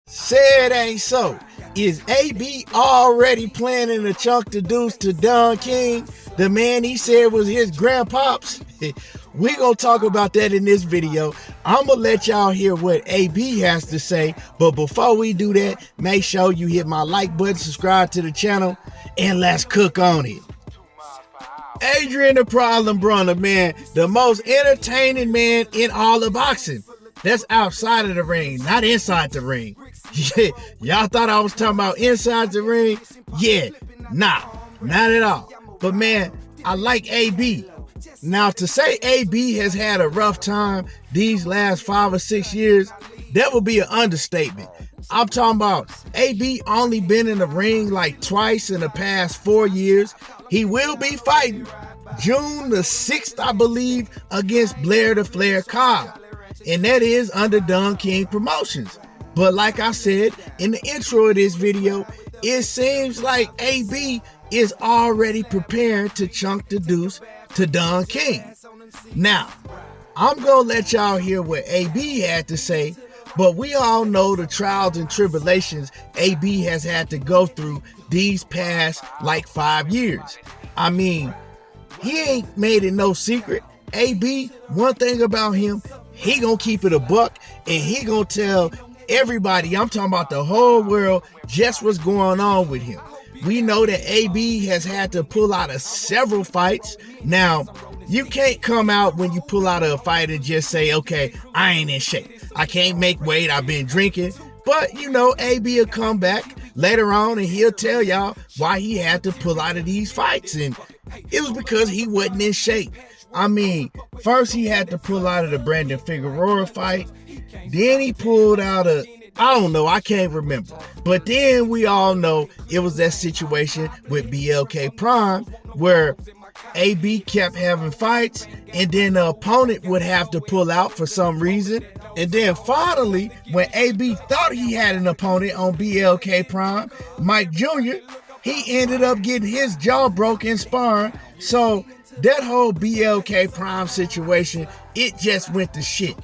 Say it ain't so. Is AB already planning to chunk the deuce to Don King, the man he said was his grandpops? We gonna talk about that in this video. I'm gonna let y'all hear what AB has to say, but before we do that, make sure you hit my like button, subscribe to the channel, and let's cook on it. Adrien the Problem Broner, man, the most entertaining man in all of boxing. That's outside of the ring, not inside the ring. Yeah, y'all thought I was talking about inside the ring? Yeah, nah, not at all. But man, I like AB. Now, to say AB has had a rough time these last 5 or 6 years, that would be an understatement. I'm talking about AB only been in the ring like twice in the past 4 years. He will be fighting June the 6th, I believe, against Blair the Flair Cobb. And that is under Don King Promotions. But like I said in the intro of this video, it seems like AB is already prepared to chunk the deuce to Don King. Now, I'm gonna let y'all hear what AB had to say, but we all know the trials and tribulations AB has had to go through these past like 5 years. I mean, he ain't made it no secret. AB, one thing about him, he gonna keep it a buck, and he gonna tell everybody, I'm talking about the whole world, just what's going on with him. We know that AB has had to pull out of several fights. Now, you can't come out when you pull out of a fight and just say, okay, I ain't in shape, I can't make weight, I've been drinking. But you know, AB will come back later on and he'll tell y'all why he had to pull out of these fights, and it was because he wasn't in shape. I mean, first he had to pull out of the Brandon Figueroa fight. Then he pulled out of, I don't know, I can't remember. But then we all know it was that situation with BLK Prime where AB kept having fights and then the opponent would have to pull out for some reason. And then finally, when AB thought he had an opponent on BLK Prime, Mike Jr., he ended up getting his jaw broken sparring. So that whole BLK Prime situation, it just went to shit.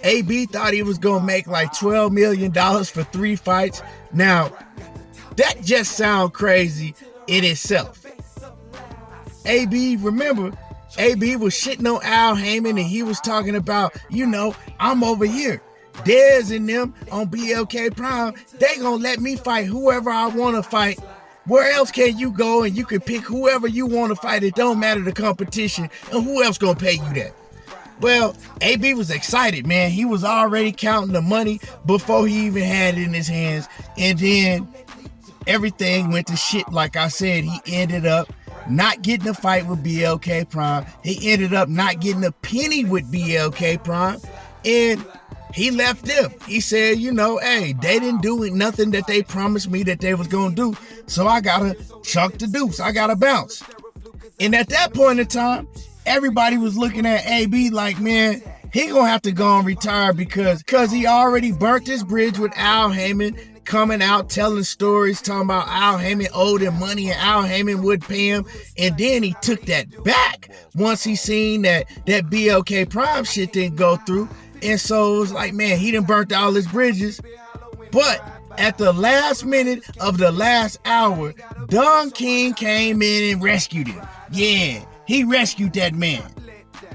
AB thought he was gonna make like $12 million for 3 fights. Now, that just sounds crazy in itself. AB, remember, AB was shitting on Al Heyman and he was talking about, you know, I'm over here. Dez and them on BLK Prime, they gonna let me fight whoever I wanna fight. Where else can you go and you can pick whoever you want to fight? It don't matter the competition, and who else gonna pay you that? Well, AB was excited, man. He was already counting the money before he even had it in his hands, and then everything went to shit. Like I said, he ended up not getting a fight with BLK Prime. He ended up not getting a penny with BLK Prime, and he left them. He said, you know, hey, they didn't do nothing that they promised me that they was gonna do, so I gotta chunk the deuce, I gotta bounce. And at that point in time, everybody was looking at AB like, man, he gonna have to go and retire because he already burnt his bridge with Al Heyman, coming out telling stories, talking about Al Heyman owed him money and Al Heyman would pay him. And then he took that back once he seen that BLK Prime shit didn't go through. And so it was like, man, he done burnt all his bridges. But at the last minute of the last hour, Don King came in and rescued him. Yeah, he rescued that man.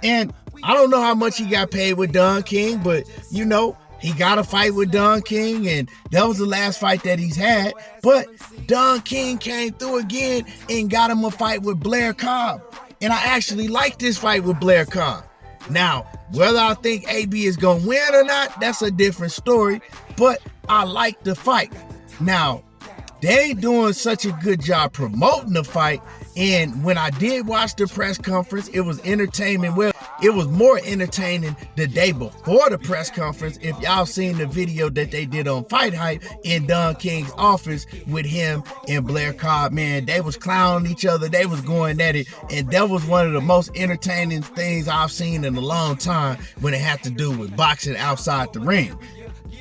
And I don't know how much he got paid with Don King, but you know, he got a fight with Don King, and that was the last fight that he's had. But Don King came through again and got him a fight with Blair Cobb. And I actually like this fight with Blair Cobb. Now, whether I think AB is going to win or not, that's a different story, but I like the fight. Now, they ain't doing such a good job promoting the fight, and when I did watch the press conference, it was entertainment. Well, it was more entertaining the day before the press conference. If y'all seen the video that they did on Fight Hype in Don King's office with him and Blair Cobb, man, they was clowning each other, they was going at it, and that was one of the most entertaining things I've seen in a long time when it had to do with boxing outside the ring.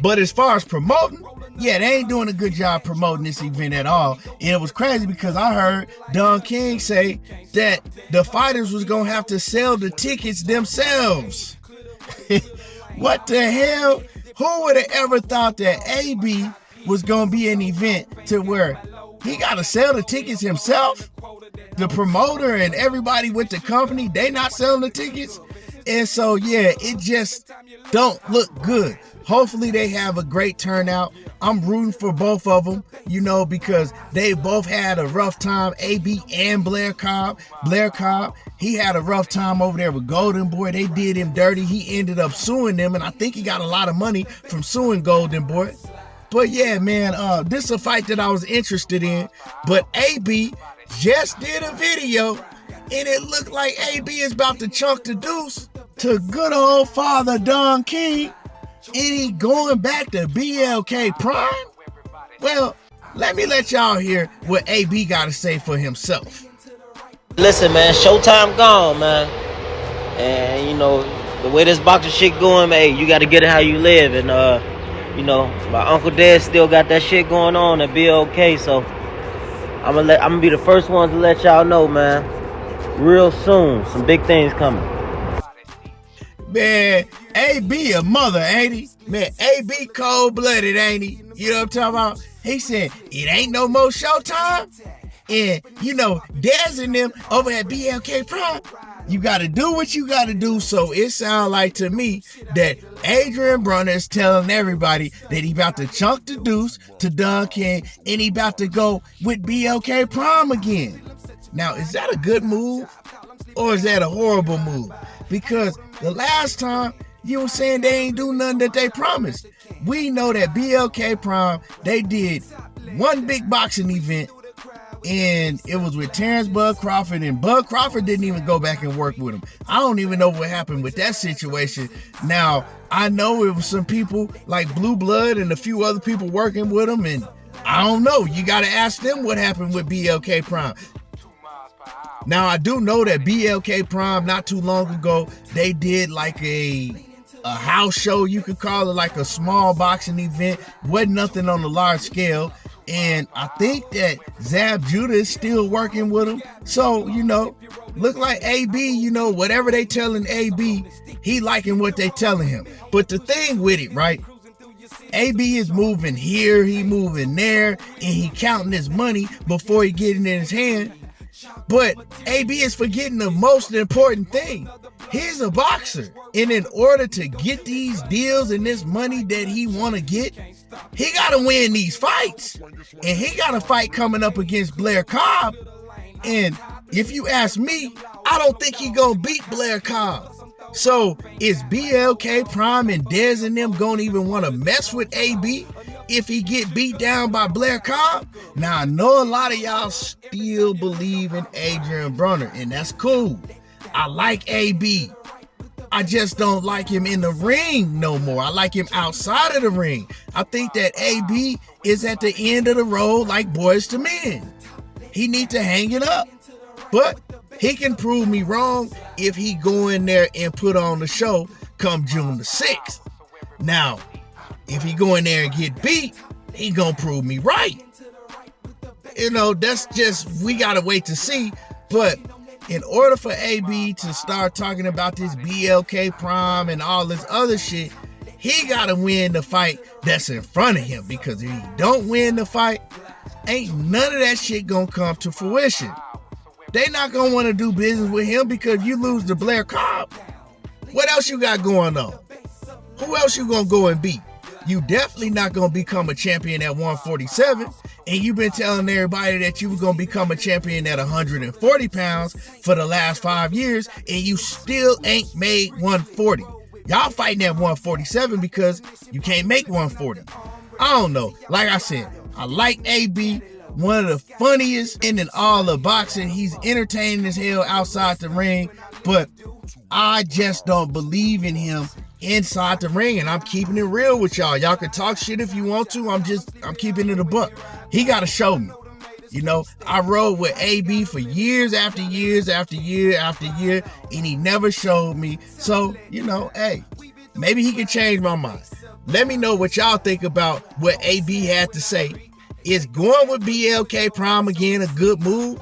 But as far as promoting, yeah, they ain't doing a good job promoting this event at all. And it was crazy because I heard Don King say that the fighters was gonna have to sell the tickets themselves. What the hell? Who would have ever thought that AB was gonna be an event to where he gotta sell the tickets himself. The promoter and everybody with the company, they not selling the tickets. And so, yeah, it just don't look good. Hopefully they have a great turnout. I'm rooting for both of them, because they both had a rough time, AB and Blair Cobb. Blair Cobb, he had a rough time over there with Golden Boy. They did him dirty. He ended up suing them, and I think he got a lot of money from suing Golden Boy. But yeah, man, this is a fight that I was interested in. But AB just did a video, and it looked like AB is about to chunk the deuce to good old father Don King. And he going back to BLK Prime? Well, let me let y'all hear what AB got to say for himself. Listen, man, Showtime gone, man. And, the way this boxing shit going, man, you got to get it how you live. And, my Uncle Dad still got that shit going on at BLK, so I'm gonna be the first one to let y'all know, man. Real soon, some big things coming. Man, AB a mother, ain't he? Man, AB cold-blooded, ain't he? You know what I'm talking about? He said, it ain't no more Showtime. And, Dez and them over at BLK Prime, you got to do what you got to do. So it sounds like to me that Adrien Broner is telling everybody that he about to chunk the deuce to Don King and he about to go with BLK Prime again. Now, is that a good move or is that a horrible move? Because the last time you were saying they ain't do nothing that they promised. We know that BLK Prime, they did one big boxing event, and it was with Terrence Bud Crawford, and Bud Crawford didn't even go back and work with him. I don't even know what happened with that situation. Now, I know it was some people like Blue Blood and a few other people working with him, and I don't know. You got to ask them what happened with BLK Prime. Now, I do know that BLK Prime, not too long ago, they did like a house show, you could call it, like a small boxing event. Wasn't nothing on a large scale. And I think that Zab Judah is still working with him. So, look like AB, whatever they telling AB, he liking what they telling him. But the thing with it, right? AB is moving here, he moving there, and he counting his money before he getting in his hand. But AB is forgetting the most important thing. He's a boxer. And in order to get these deals and this money that he want to get, he got to win these fights. And he got a fight coming up against Blair Cobb. And if you ask me, I don't think he going to beat Blair Cobb. So is BLK Prime and Dez and them going to even want to mess with AB if he get beat down by Blair Cobb? Now, I know a lot of y'all still believe in Adrien Broner, and that's cool. I like AB. I just don't like him in the ring no more. I like him outside of the ring. I think that AB is at the end of the road like Boys to Men. He needs to hang it up. But he can prove me wrong if he go in there and put on the show come June the 6th. Now, if he go in there and get beat, he gonna prove me right. That's just, we gotta wait to see. But in order for AB to start talking about this BLK Prime and all this other shit, he gotta win the fight that's in front of him. Because if he don't win the fight, ain't none of that shit gonna come to fruition. They not gonna want to do business with him because you lose to Blair Cobb. What else you got going on? Who else you gonna go and beat? You definitely not gonna become a champion at 147, and you've been telling everybody that you were gonna become a champion at 140 pounds for the last 5 years, and you still ain't made 140. Y'all fighting at 147 because you can't make 140. I don't know. Like I said, I like AB. One of the funniest in all of boxing. He's entertaining as hell outside the ring, but I just don't believe in him inside the ring, and I'm keeping it real with y'all. Y'all can talk shit if you want to. I'm keeping it a buck. He got to show me. I rode with AB for years after years after year after year, and he never showed me. So, hey, maybe he can change my mind. Let me know what y'all think about what AB had to say. Is going with BLK Prime again a good move?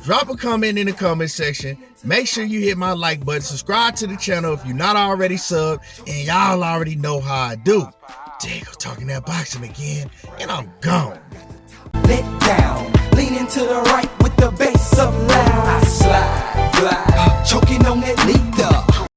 Drop a comment in the comment section. Make sure you hit my like button. Subscribe to the channel if you're not already subbed. And y'all already know how I do. There you go, talking that boxing again, and I'm gone. Let down, lean into the